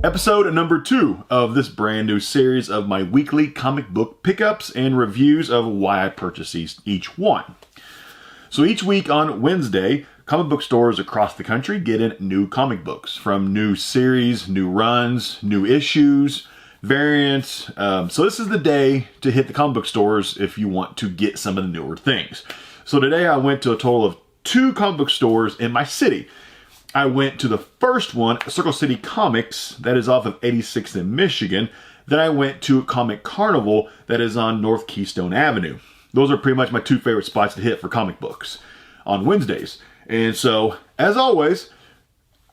Episode number 2 of this brand new series of my weekly comic book pickups and reviews of why I purchase each one. So each week on Wednesday, comic book stores across the country get in new comic books from new series, new runs, new issues, variants. So this is the day to hit the comic book stores if you want to get some of the newer things. So today I went to a total of 2 comic book stores in my city. I went to the first one, Circle City Comics, that is off of 86th in Michigan. Then I went to Comic Carnival, that is on North Keystone Avenue. Those are pretty much my 2 favorite spots to hit for comic books on Wednesdays. And so, as always,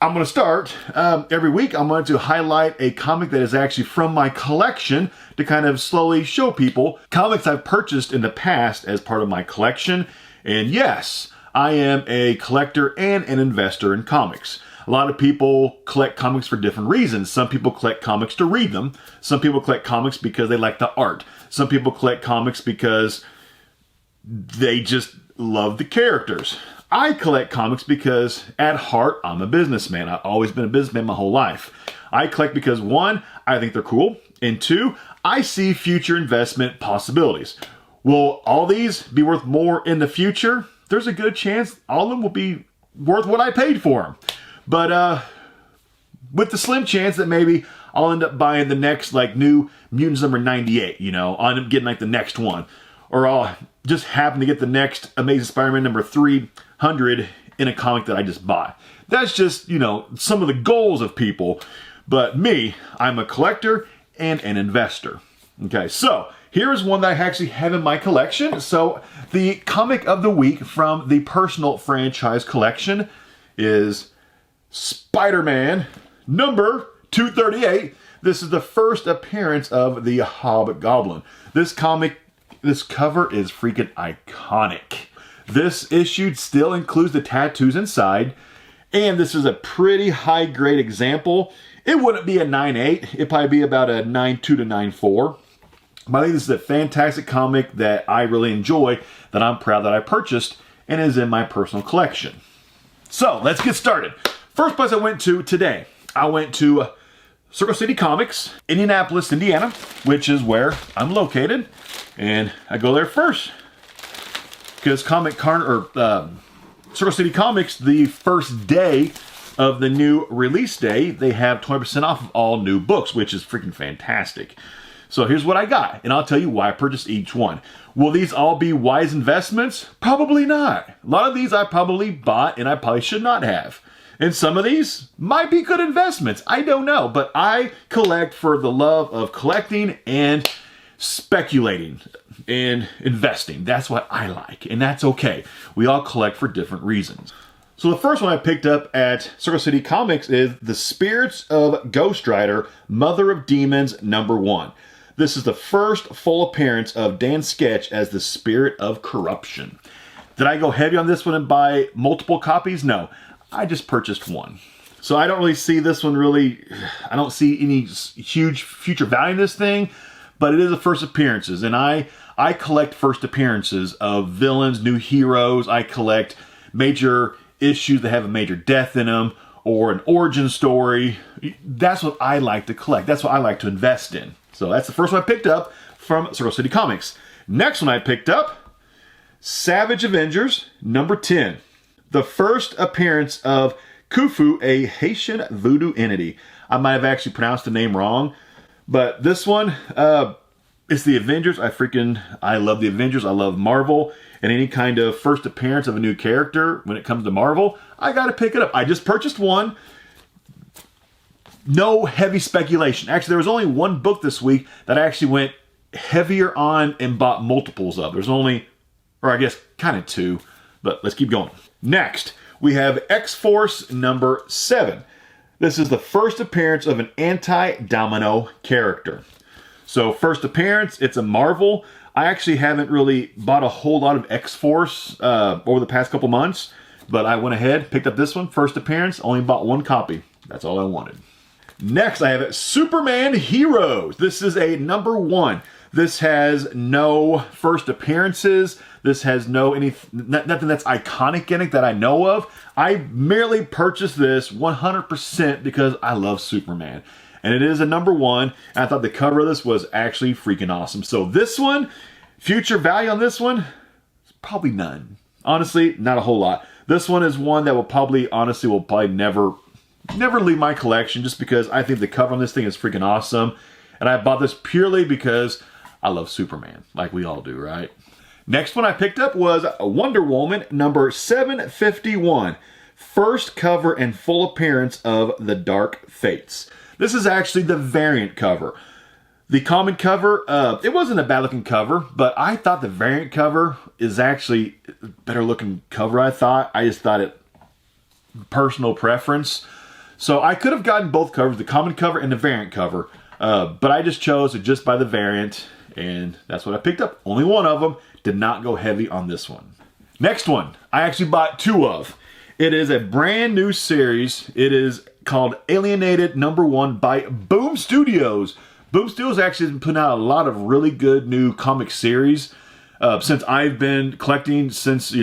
I'm going to start. Every week, I'm going to highlight a comic that is actually from my collection to kind of slowly show people comics I've purchased in the past as part of my collection. And yes, I am a collector and an investor in comics. A lot of people collect comics for different reasons. Some people collect comics to read them. Some people collect comics because they like the art. Some people collect comics because they just love the characters. I collect comics because at heart, I'm a businessman. I've always been a businessman my whole life. I collect because 1, I think they're cool, and 2, I see future investment possibilities. Will all these be worth more in the future? There's a good chance all of them will be worth what I paid for them. But with the slim chance that maybe I'll end up buying the next new Mutants number 98, I'll end up getting the next one. Or I'll just happen to get the next Amazing Spider-Man number 300 in a comic that I just buy. That's just, some of the goals of people. But me, I'm a collector and an investor. Okay, so here's one that I actually have in my collection. So the comic of the week from the personal franchise collection is Spider-Man number 238. This is the first appearance of the Hobgoblin. This cover is freaking iconic. This issue still includes the tattoos inside, and this is a pretty high grade example. It wouldn't be a 9.8, it'd probably be about a 9.2 to 9.4. But I think this is a fantastic comic that I really enjoy, that I'm proud that I purchased, and is in my personal collection. So, let's get started. First place I went to today, I went to Circle City Comics, Indianapolis, Indiana, which is where I'm located. And I go there first, because Circle City Comics, the first day of the new release day, they have 20% off of all new books, which is freaking fantastic. So here's what I got, and I'll tell you why I purchased each one. Will these all be wise investments? Probably not. A lot of these I probably bought and I probably should not have. And some of these might be good investments. I don't know, but I collect for the love of collecting and speculating and investing. That's what I like, and that's okay. We all collect for different reasons. So the first one I picked up at Circle City Comics is The Spirits of Ghost Rider, Mother of Demons, number 1. This is the first full appearance of Dan Sketch as the Spirit of Corruption. Did I go heavy on this one and buy multiple copies? No, I just purchased one. So I don't really see this one I don't see any huge future value in this thing, but it is the first appearances, and I collect first appearances of villains, new heroes. I collect major issues that have a major death in them, or an origin story. That's what I like to collect. That's what I like to invest in. So that's the first one I picked up from Circle City Comics. Next one I picked up, Savage Avengers, number 10. The first appearance of Khufu, a Haitian voodoo entity. I might have actually pronounced the name wrong, but this one, it's the Avengers. I love the Avengers. I love Marvel, and any kind of first appearance of a new character when it comes to Marvel, I got to pick it up. I just purchased one. No heavy speculation. Actually, there was only one book this week that I actually went heavier on and bought multiples of. There's only, or I guess kind of 2, but let's keep going. Next, we have X-Force number 7. This is the first appearance of an anti-Domino character. So first appearance, it's a Marvel. I actually haven't really bought a whole lot of X-Force over the past couple months, but I went ahead, picked up this one, first appearance, only bought 1 copy. That's all I wanted. Next, I have Superman Heroes. This is a number 1. This has no first appearances. This has nothing that's iconic in it that I know of. I merely purchased this 100% because I love Superman. and it is a #1. And I thought the cover of this was actually freaking awesome. So this one, future value on this one, probably none. Honestly, not a whole lot. This one is one that will probably never leave my collection, just because I think the cover on this thing is freaking awesome. And I bought this purely because I love Superman, like we all do, right? Next one I picked up was Wonder Woman number 751. First cover and full appearance of the Dark Fates. This is actually the variant cover. The common cover, it wasn't a bad looking cover, but I thought the variant cover is actually a better looking cover, I just thought it, personal preference. So I could have gotten both covers, the common cover and the variant cover, but I just chose to just buy the variant, and that's what I picked up. Only one of them. Did not go heavy on this one. Next one, I actually bought 2 of. It is a brand new series. It is called Alienated #1 by Boom Studios. Boom Studios actually has been putting out a lot of really good new comic series since I've been collecting, since,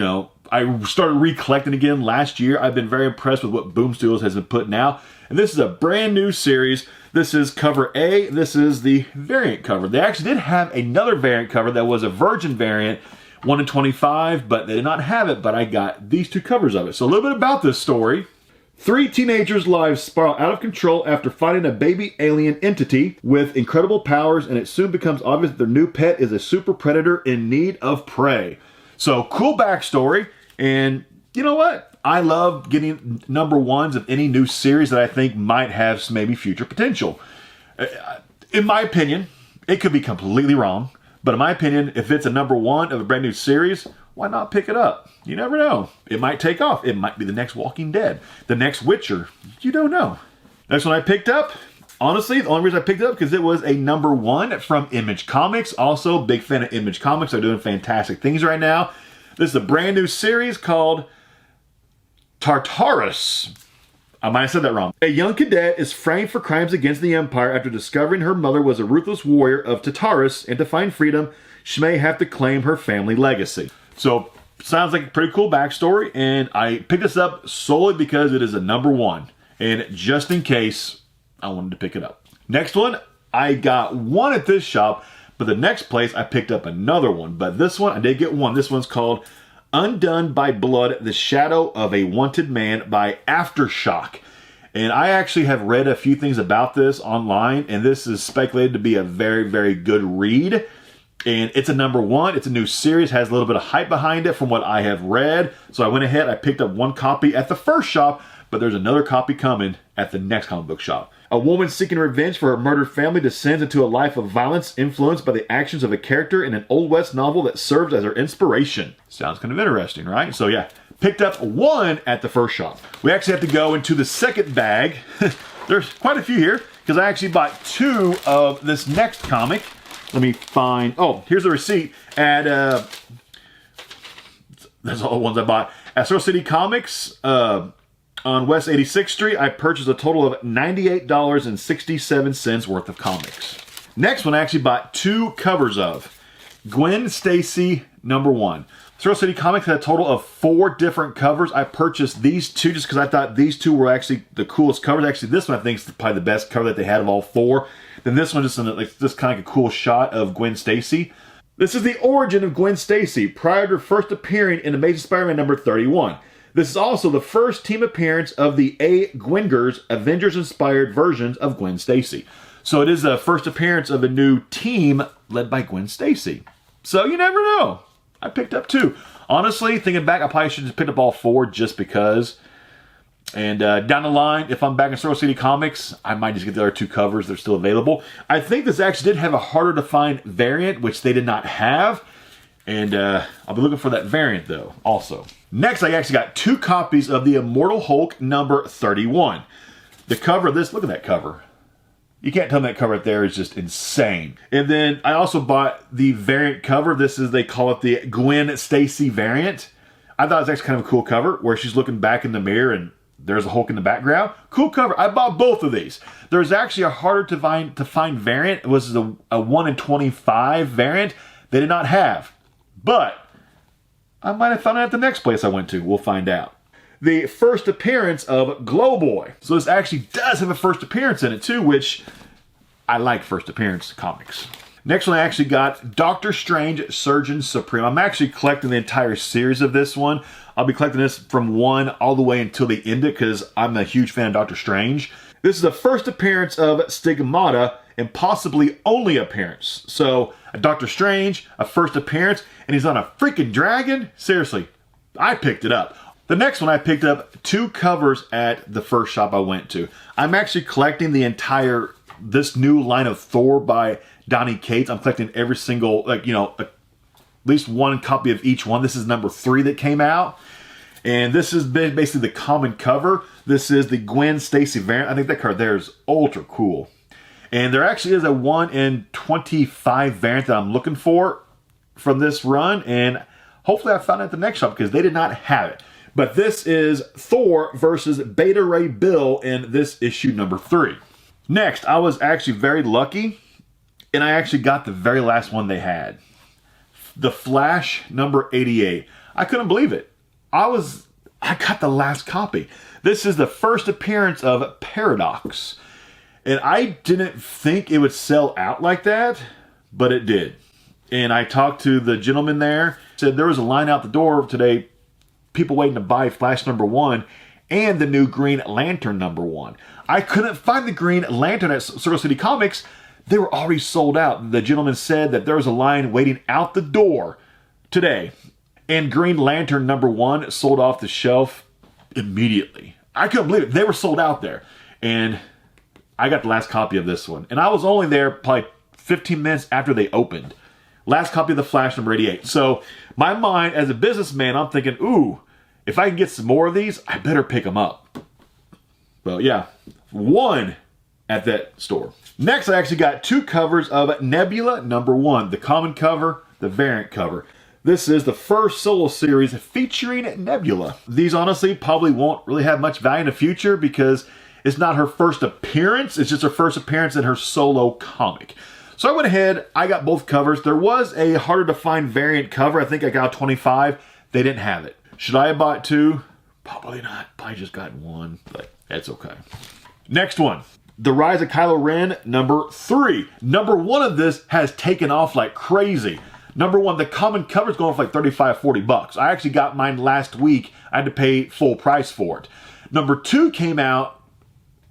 I started recollecting again last year. I've been very impressed with what Boom Studios has been putting out. And this is a brand new series. This is cover A. This is the variant cover. They actually did have another variant cover that was a Virgin variant, 1 in 25, but they did not have it, but I got these 2 covers of it. So a little bit about this story. 3 teenagers' lives spiral out of control after finding a baby alien entity with incredible powers, and it soon becomes obvious that their new pet is a super predator in need of prey. So cool backstory, and you know what? I love getting #1s of any new series that I think might have some maybe future potential. In my opinion, it could be completely wrong, but in my opinion, if it's a #1 of a brand new series, why not pick it up? You never know. It might take off. It might be the next Walking Dead, the next Witcher. You don't know. Next one I picked up, honestly, the only reason I picked it up because it was a #1 from Image Comics. Also, big fan of Image Comics. They're doing fantastic things right now. This is a brand new series called Tartarus. I might have said that wrong. A young cadet is framed for crimes against the Empire after discovering her mother was a ruthless warrior of Tartarus, and to find freedom, she may have to claim her family legacy. So, sounds like a pretty cool backstory, and I picked this up solely because it is a #1, and just in case, I wanted to pick it up. Next one, I got one at this shop, but the next place I picked up another one, but this one, I did get one. This one's called Undone by Blood, The Shadow of a Wanted Man by Aftershock. And I actually have read a few things about this online, and this is speculated to be a very, very good read. And it's a #1. It's a new series, has a little bit of hype behind it from what I have read. So I went ahead, I picked up one copy at the first shop, but there's another copy coming at the next comic book shop. A woman seeking revenge for her murdered family descends into a life of violence influenced by the actions of a character in an Old West novel that serves as her inspiration. Sounds kind of interesting, right? So yeah, picked up one at the first shop. We actually have to go into the second bag. There's quite a few here because I actually bought 2 of this next comic. Let me find, oh, here's the receipt at, that's all the ones I bought. At Circle City Comics, on West 86th Street, I purchased a total of $98.67 worth of comics. Next one I actually bought 2 covers of. Gwen Stacy #1. Circle City Comics had a total of 4 different covers. I purchased these 2 just because I thought these 2 were actually the coolest covers. Actually, this one I think is probably the best cover that they had of all 4. Then this one just kind of a cool shot of Gwen Stacy. This is the origin of Gwen Stacy prior to her first appearing in Amazing Spider-Man number 31. This is also the first team appearance of the A. Gwingers Avengers-inspired versions of Gwen Stacy. So it is the first appearance of a new team led by Gwen Stacy. So you never know. I picked up 2. Honestly, thinking back, I probably should have picked up all 4 just because. And down the line, if I'm back in Circle City Comics, I might just get the other 2 covers. They're still available. I think this actually did have a harder to find variant, which they did not have. And I'll be looking for that variant, though, also. Next, I actually got 2 copies of the Immortal Hulk number 31. The cover of this, look at that cover. You can't tell me that cover right there is just insane. And then I also bought the variant cover. This is, they call it the Gwen Stacy variant. I thought it was actually kind of a cool cover where she's looking back in the mirror and there's a Hulk in the background. Cool cover. I bought both of these. There's actually a harder to find variant. It was a 1 in 25 variant they did not have. But I might have found it at the next place I went to. We'll find out. the first appearance of Glowboy. So this actually does have a first appearance in it too, which I like first appearance comics. Next one I actually got Doctor Strange Surgeon Supreme. I'm actually collecting the entire series of this one. I'll be collecting this from 1 all the way until they end it because I'm a huge fan of Doctor Strange. This is the first appearance of Stigmata and possibly only appearance. So a Doctor Strange, a first appearance, and he's on a freaking dragon? Seriously, I picked it up. The next one I picked up 2 covers at the first shop I went to. I'm actually collecting the entire, this new line of Thor by Donny Cates. I'm collecting every single, like, you know, at least 1 copy of each one. This is number 3 that came out. And this is basically the common cover. This is the Gwen Stacy variant. I think that card there is ultra cool. And there actually is a 1 in 25 variant that I'm looking for from this run. And hopefully I found it at the next shop because they did not have it. But this is Thor versus Beta Ray Bill in this issue number 3. Next, I was actually very lucky. And I actually got the very last one they had. The Flash number 88. I couldn't believe it. I got the last copy. This is the first appearance of Paradox. And I didn't think it would sell out like that, but it did. And I talked to the gentleman there, said there was a line out the door today, people waiting to buy Flash number 1 and the new Green Lantern number 1. I couldn't find the Green Lantern at Circle City Comics. They were already sold out. The gentleman said that there was a line waiting out the door today. And Green Lantern number 1 sold off the shelf immediately. I couldn't believe it. They were sold out there. And I got the last copy of this one. And I was only there probably 15 minutes after they opened. Last copy of the Flash number 88. So my mind as a businessman, I'm thinking, ooh, if I can get some more of these, I better pick them up. Well, yeah, 1 at that store. Next, I actually got 2 covers of Nebula number 1. The common cover, the variant cover. This is the first solo series featuring Nebula. These honestly probably won't really have much value in the future because it's not her first appearance. It's just her first appearance in her solo comic. So I went ahead, I got both covers. There was a harder to find variant cover. I think I got 25. They didn't have it. Should I have bought 2? Probably not. Probably just got 1, but that's okay. Next one. The Rise of Kylo Ren, number 3. Number 1 of this has taken off like crazy. Number 1, the common cover is going for like $35-40. I actually got mine last week. I had to pay full price for it. Number 2 came out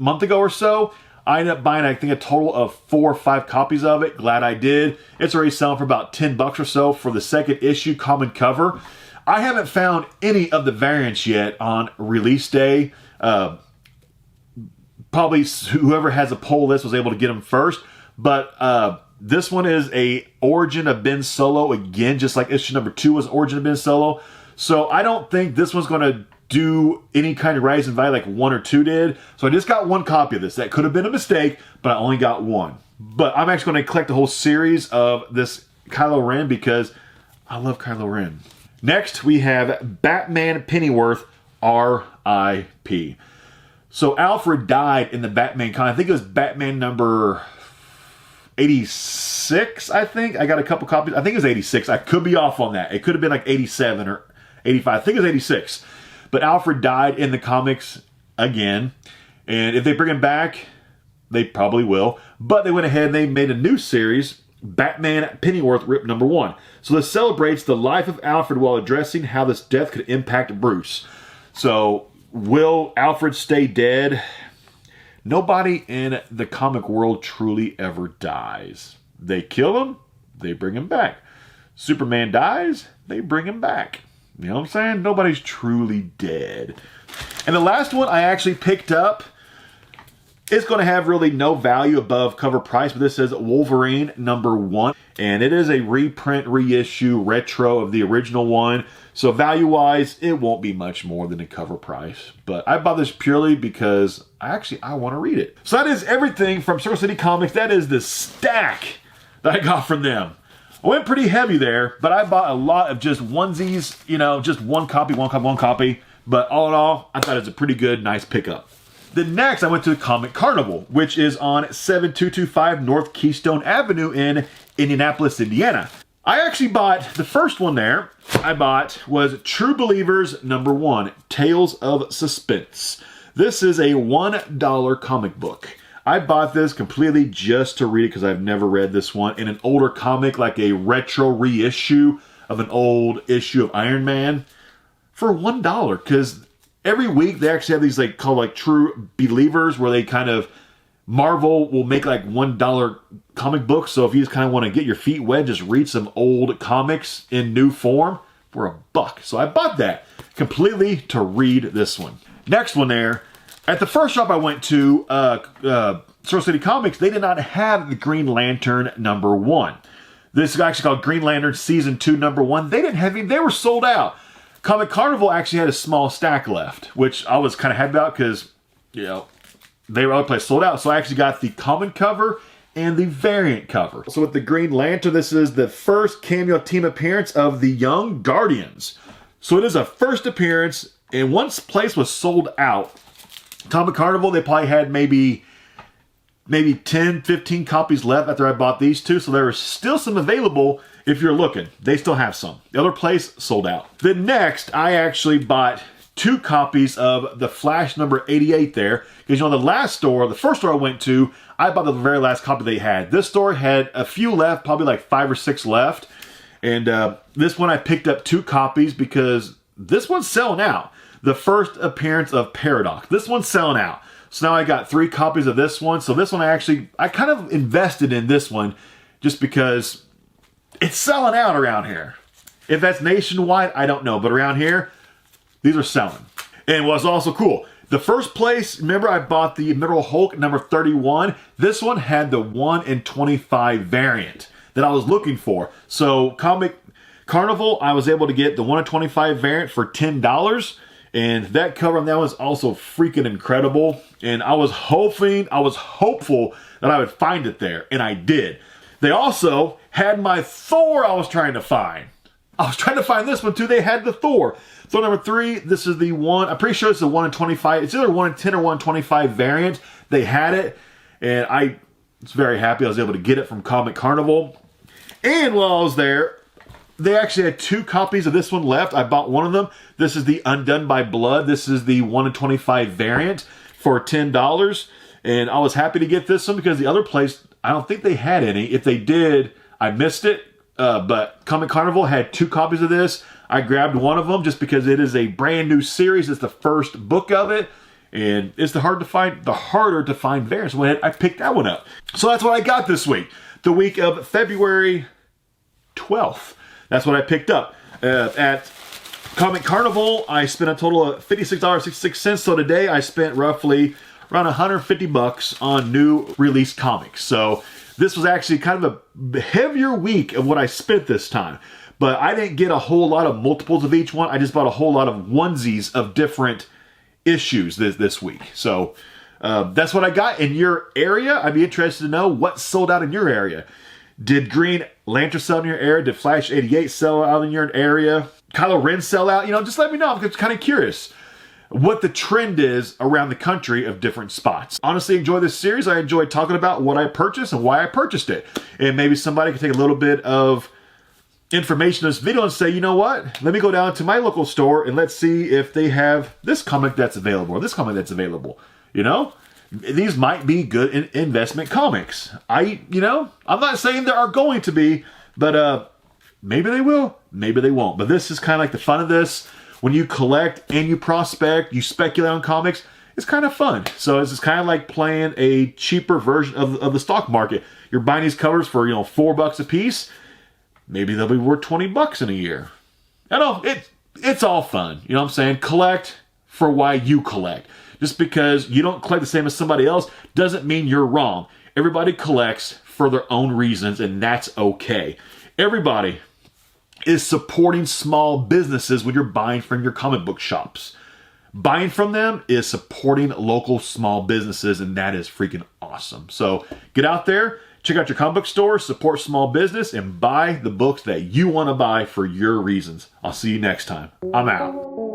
a month ago or so. I ended up buying, I think, a total of 4 or 5 copies of it. Glad I did. It's already selling for about $10 or so for the second issue common cover. I haven't found any of the variants yet on release day. Probably whoever has a poll list was able to get them first. But this one is a Origin of Ben Solo again, just like issue number 2 was Origin of Ben Solo. So I don't think this one's going to do any kind of rise in value like 1 or 2 did. So I just got 1 copy of this. That could have been a mistake, but I only got 1. But I'm actually going to collect the whole series of this Kylo Ren because I love Kylo Ren. Next, we have Batman Pennyworth R.I.P. So Alfred died in the Batman comic. I think it was Batman number 86, I think. I got a couple copies. I think it was 86. I could be off on that. It could have been like 87 or 85. I think it was 86. But Alfred died in the comics again. And if they bring him back, they probably will. But they went ahead and they made a new series, Batman Pennyworth Rip number 1. So this celebrates the life of Alfred while addressing how this death could impact Bruce. So will Alfred stay dead? Nobody in the comic world truly ever dies. They kill him, they bring him back. Superman dies, they bring him back. You know what I'm saying? Nobody's truly dead. And the last one I actually picked up, it's going to have really no value above cover price, but this says Wolverine number 1. And it is a reprint, reissue, retro of the original one. So value-wise, it won't be much more than the cover price. But I bought this purely because I want to read it. So that is everything from Circle City Comics. That is the stack that I got from them. I went pretty heavy there, but I bought a lot of just onesies, you know, just 1 copy, 1 copy, 1 copy. But all in all, I thought it was a pretty good, nice pickup. Then next, I went to the Comic Carnival, which is on 7225 North Keystone Avenue in Indianapolis, Indiana. I actually bought, the first one there I bought was True Believers #1, Tales of Suspense. This is a $1 comic book. I bought this completely just to read it because I've never read this one. In an older comic, like a retro reissue of an old issue of Iron Man for $1. Because every week they actually have these like called like True Believers where they kind of, Marvel will make like $1 comic books. So if you just kind of want to get your feet wet, just read some old comics in new form for $1. So I bought that completely to read this one. Next one there. At the first shop I went to, Source City Comics, they did not have the Green Lantern #1. This is actually called Green Lantern Season 2 #1. They didn't have him. They were sold out. Carnival actually had a small stack left, which I was kind of happy about because, you know, they were other place sold out. So I actually got the common cover and the variant cover. So with the Green Lantern, this is the first cameo team appearance of the Young Guardians. So it is a first appearance, and once place was sold out, Carnival, they probably had maybe 10, 15 copies left after I bought these two. So there are still some available if you're looking. They still have some. The other place sold out. Then next, I actually bought 2 copies of the Flash #88 there. Because, you know, the last store, the first store I went to, I bought the very last copy they had. This store had a few left, probably like 5 or 6 left. And this one I picked up 2 copies because this one's selling out. The first appearance of Paradox. This one's selling out. So now I got 3 copies of this one. So this one I kind of invested in this one just because it's selling out around here. If that's nationwide, I don't know. But around here, these are selling. And what's also cool, the first place, remember I bought the Mineral Hulk #31? This one had the 1 in 25 variant that I was looking for. So Carnival, I was able to get the 1 in 25 variant for $10. And that cover on that one is also freaking incredible. And I was hopeful that I would find it there. And I did. They also had my Thor I was trying to find. I was trying to find this one too. They had the Thor. Thor #3, this is the one, I'm pretty sure it's the 1 in 25. It's either 1 in 10 or 1 in 25 variant. They had it. And I was very happy I was able to get it from Carnival. And while I was there, they actually had 2 copies of this one left. I bought one of them. This is the Undone by Blood. This is the 1 in 25 variant for $10. And I was happy to get this one because the other place, I don't think they had any. If they did, I missed it. But Carnival had 2 copies of this. I grabbed one of them just because it is a brand new series. It's the first book of it. And it's the harder to find variants. So I picked that one up. So that's what I got this week. The week of February 12th. That's what I picked up. At Carnival, I spent a total of $56.66. So today I spent roughly around $150 on new released comics. So this was actually kind of a heavier week of what I spent this time. But I didn't get a whole lot of multiples of each one. I just bought a whole lot of onesies of different issues this week. So that's what I got in your area. I'd be interested to know what sold out in your area. Did Green Lantern sell in your area? Did Flash 88 sell out in your area? Kylo Ren sell out? You know, just let me know. I'm just kind of curious what the trend is around the country of different spots. Honestly, enjoy this series. I enjoy talking about what I purchased and why I purchased it. And maybe somebody can take a little bit of information in this video and say, you know what? Let me go down to my local store and let's see if they have this comic that's available or this comic that's available. You know? These might be good investment comics. I'm not saying there are going to be, but maybe they will, maybe they won't. But this is kind of like the fun of this. When you collect and you prospect, you speculate on comics, it's kind of fun. So it's kind of like playing a cheaper version of the stock market. You're buying these covers for, $4 a piece. Maybe they'll be worth $20 in a year. I know, it's all fun. You know what I'm saying? Collect for why you collect. Just because you don't collect the same as somebody else doesn't mean you're wrong. Everybody collects for their own reasons, and that's okay. Everybody is supporting small businesses when you're buying from your comic book shops. Buying from them is supporting local small businesses, and that is freaking awesome. So get out there, check out your comic book store, support small business, and buy the books that you want to buy for your reasons. I'll see you next time. I'm out.